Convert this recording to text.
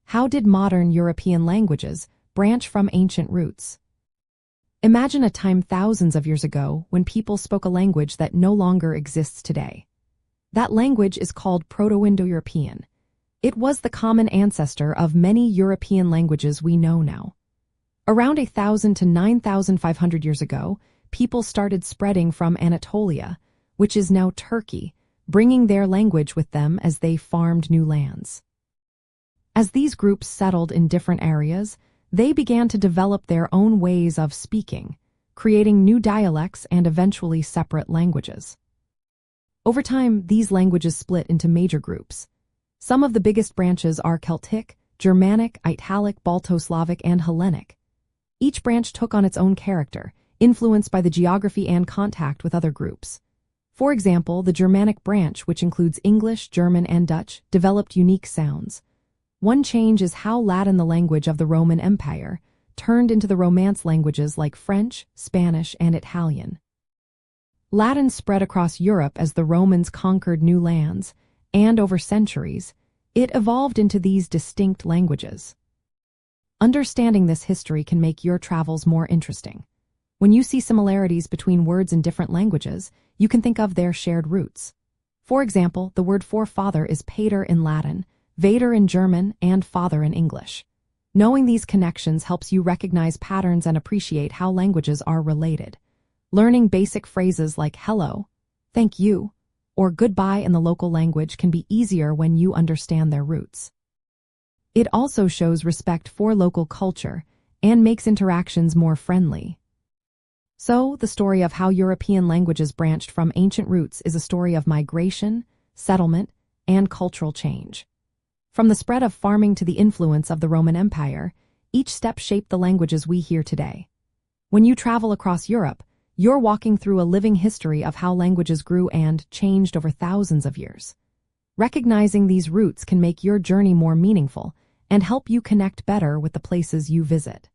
How did modern European languages branch from ancient roots? Imagine a time thousands of years ago when people spoke a language that no longer exists today. That language is called Proto-Indo-European. It was the common ancestor of many European languages we know now. Around 1,000 to 9,500 years ago, people started spreading from Anatolia, which is now Turkey, bringing their language with them as they farmed new lands. As these groups settled in different areas, they began to develop their own ways of speaking, creating new dialects and eventually separate languages. Over time, these languages split into major groups. Some of the biggest branches are Celtic, Germanic, Italic, Balto-Slavic, and Hellenic. Each branch took on its own character, influenced by the geography and contact with other groups. For example, the Germanic branch, which includes English, German, and Dutch, developed unique sounds. One change is how Latin, the language of the Roman Empire, turned into the Romance languages like French, Spanish, and Italian. Latin spread across Europe as the Romans conquered new lands, and over centuries, it evolved into these distinct languages. Understanding this history can make your travels more interesting. When you see similarities between words in different languages, you can think of their shared roots. For example, the word for father is pater in Latin, vater in German, and father in English. Knowing these connections helps you recognize patterns and appreciate how languages are related. Learning basic phrases like hello, thank you, or goodbye in the local language can be easier when you understand their roots. It also shows respect for local culture and makes interactions more friendly. So, the story of how European languages branched from ancient roots is a story of migration, settlement, and cultural change. From the spread of farming to the influence of the Roman Empire, each step shaped the languages we hear today. When you travel across Europe, you're walking through a living history of how languages grew and changed over thousands of years. Recognizing these roots can make your journey more meaningful and help you connect better with the places you visit.